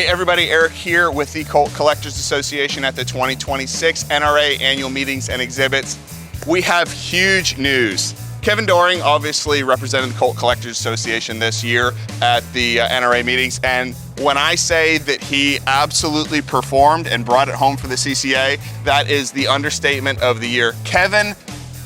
Hey everybody, Eric here with the Colt Collectors Association at the 2026 NRA Annual Meetings and Exhibits. We have huge news. Kevin Doring obviously represented the Colt Collectors Association this year at the NRA meetings, and when I say that he absolutely performed and brought it home for the CCA, that is the understatement of the year. Kevin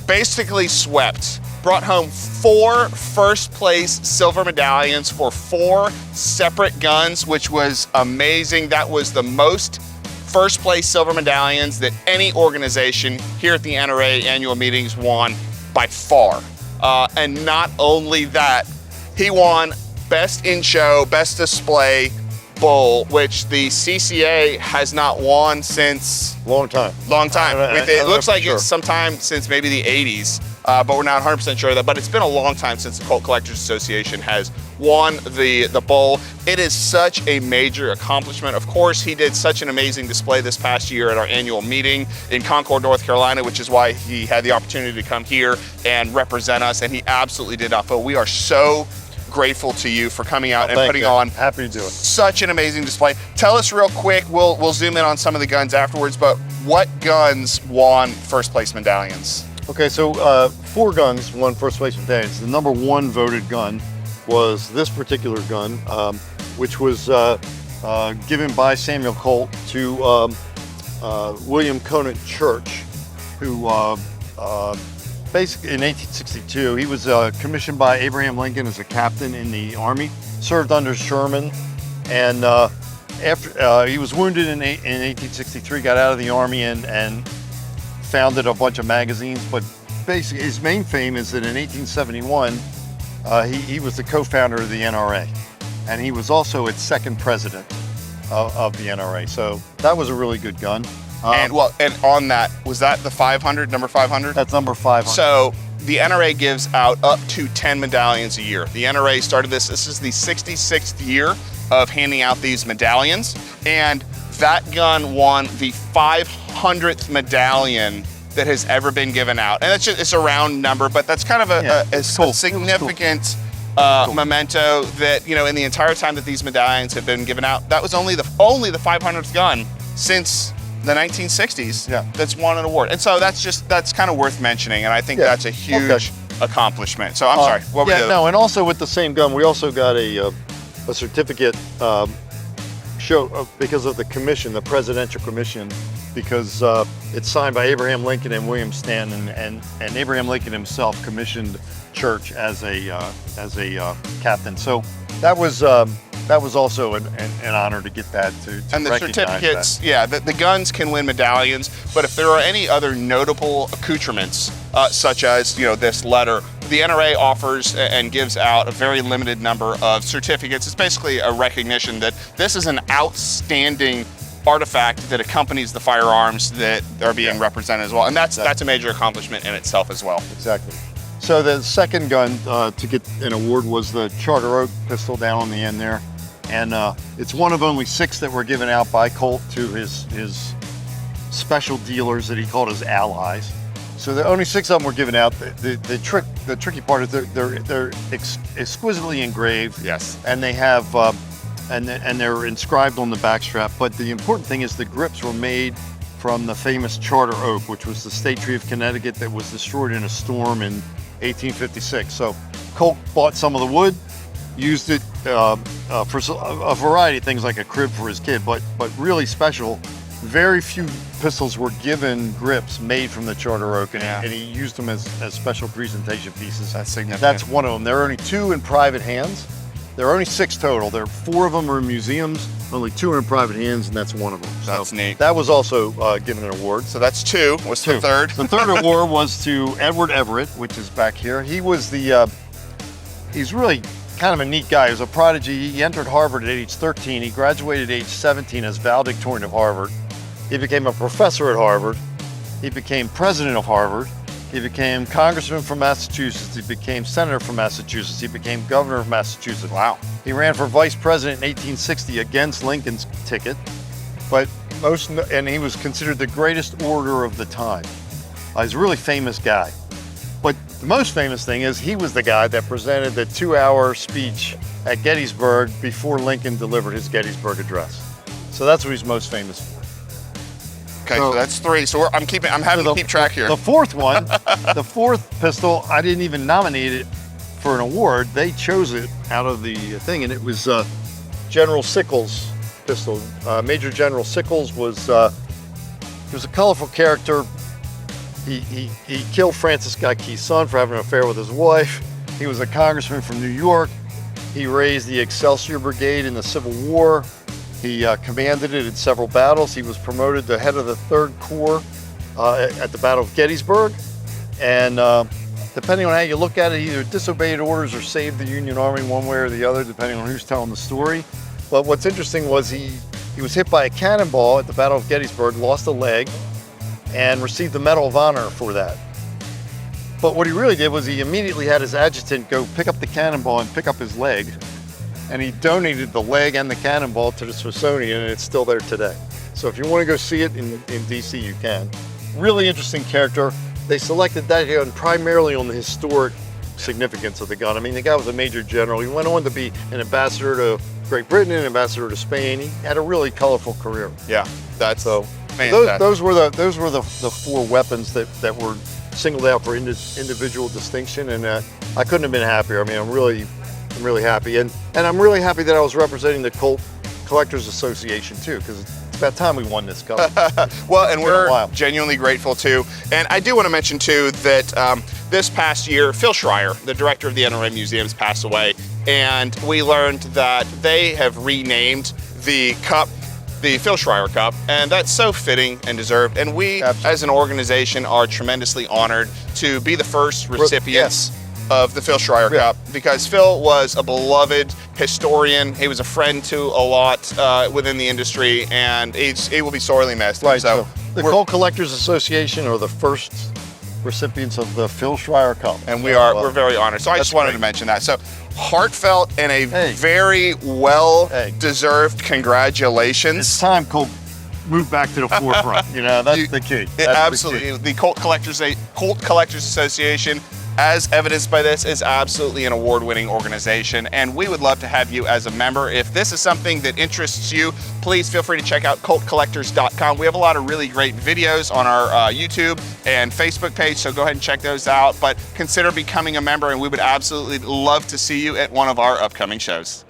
basically swept, brought home 4 first place silver medallions for 4 separate guns, which was amazing. That was the most first place silver medallions that any organization here at the NRA annual meetings won by far. And not only that, he won Best in Show, Best Display Bull, which the CCA has not won since... Long time. It looks like it's sometime since maybe the 80s, but we're not 100% sure of that. But it's been a long time since the Colt Collectors Association has won the bull. It is such a major accomplishment. Of course, he did such an amazing display this past year at our annual meeting in Concord, North Carolina, which is why he had the opportunity to come here and represent us, and he absolutely did not fail. We are so grateful to you for coming out and putting on happy to do it. Such an amazing display. Tell us real quick, we'll zoom in on some of the guns afterwards, but what guns won first place medallions? Okay, so 4 guns won first place medallions. The number 1 voted gun was this particular gun, which was given by Samuel Colt to William Conan Church, who basically in 1862, he was commissioned by Abraham Lincoln as a captain in the Army, served under Sherman, and after he was wounded in 1863, got out of the Army and founded a bunch of magazines. But basically, his main fame is that in 1871, he was the co-founder of the NRA, and he was also its 2nd president of the NRA. So that was a really good gun. And on that, was that the 500, number 500? That's number 500. So the NRA gives out up to 10 medallions a year. The NRA started this is the 66th year of handing out these medallions, and that gun won the 500th medallion that has ever been given out. And it's a round number, but that's kind of a significant memento that, you know, in the entire time that these medallions have been given out, that was only the 500th gun since the 1960s that's won an award. And so that's kind of worth mentioning, and I think that's a huge accomplishment. So I'm sorry, what were the... No, and also with the same gun, we also got a certificate because of the commission, the Presidential Commission, because it's signed by Abraham Lincoln and William Stanton, and Abraham Lincoln himself commissioned Church as a captain. So that was also an honor to get that to and the certificates, the guns can win medallions, but if there are any other notable accoutrements, such as, you know, this letter, the NRA offers and gives out a very limited number of certificates. It's basically a recognition that this is an outstanding artifact that accompanies the firearms that are being represented as well, and that's a major accomplishment in itself as well. Exactly. So the second gun to get an award was the Charter Oak pistol down on the end there. And it's one of only 6 that were given out by Colt to his special dealers that he called his allies. So the only 6 of them were given out. The tricky part is they're exquisitely engraved. Yes. And they have and they're inscribed on the backstrap. But the important thing is the grips were made from the famous Charter Oak, which was the state tree of Connecticut that was destroyed in a storm in 1856. So Colt bought some of the wood, used it for a variety of things like a crib for his kid, but really special. Very few pistols were given grips made from the Charter Oak, and he used them as special presentation pieces. That's significant. That's one of them. There are only 2 in private hands. There are only 6 total. There are 4 of them are in museums, only 2 are in private hands, and that's one of them. That's neat. That was also given an award. So that's 2. What's the third? The third award was to Edward Everett, which is back here. He was he's really kind of a neat guy. He was a prodigy. He entered Harvard at age 13. He graduated at age 17 as valedictorian of Harvard. He became a professor at Harvard. He became president of Harvard. He became congressman from Massachusetts. He became senator from Massachusetts. He became governor of Massachusetts. Wow. He ran for vice president in 1860 against Lincoln's ticket, and he was considered the greatest orator of the time. He's a really famous guy. But the most famous thing is he was the guy that presented the 2-hour speech at Gettysburg before Lincoln delivered his Gettysburg Address. So that's what he's most famous for. Okay, so that's 3. So I'm having to keep track here. The fourth one, the fourth pistol, I didn't even nominate it for an award. They chose it out of the thing, and it was General Sickles pistol. Major General Sickles was he was a colorful character. He killed Francis Scott Key's son for having an affair with his wife. He was a congressman from New York. He raised the Excelsior Brigade in the Civil War. He commanded it in several battles. He was promoted to head of the 3rd Corps at the Battle of Gettysburg. And depending on how you look at it, he either disobeyed orders or saved the Union Army one way or the other, depending on who's telling the story. But what's interesting was he was hit by a cannonball at the Battle of Gettysburg, lost a leg, and received the Medal of Honor for that. But what he really did was he immediately had his adjutant go pick up the cannonball and pick up his leg, and he donated the leg and the cannonball to the Smithsonian, and it's still there today. So if you want to go see it in DC, you can. Really interesting character. They selected that gun primarily on the historic significance of the gun. I mean, the guy was a major general. He went on to be an ambassador to Great Britain, an ambassador to Spain. He had a really colorful career. Yeah, that's so. fantastic. Those were the 4 weapons that were singled out for individual distinction, and I couldn't have been happier. I mean, I'm really happy, and I'm really happy that I was representing the Colt Collectors Association too, because it's about time we won this cup. Well, and we're genuinely grateful too. And I do want to mention too that this past year, Phil Schreier, the director of the NRA Museums, passed away, and we learned that they have renamed the cup the Phil Schreier Cup, and that's so fitting and deserved. And we, as an organization, are tremendously honored to be the first recipients of the Phil Schreier Cup, because Phil was a beloved historian. He was a friend to a lot within the industry, and he will be sorely missed. Right. So the Colt Collectors Association are the first recipients of the Phil Schreier Cup, and we're very honored. So I just wanted to mention that. So heartfelt and a very well-deserved congratulations. It's time Colt moved back to the forefront. You know, that's the key. Absolutely. The Colt Collectors Association, as evidenced by this, is absolutely an award-winning organization, and we would love to have you as a member. If this is something that interests you, please feel free to check out coltcollectors.com. We have a lot of really great videos on our YouTube and Facebook page, so go ahead and check those out. But consider becoming a member, and we would absolutely love to see you at one of our upcoming shows.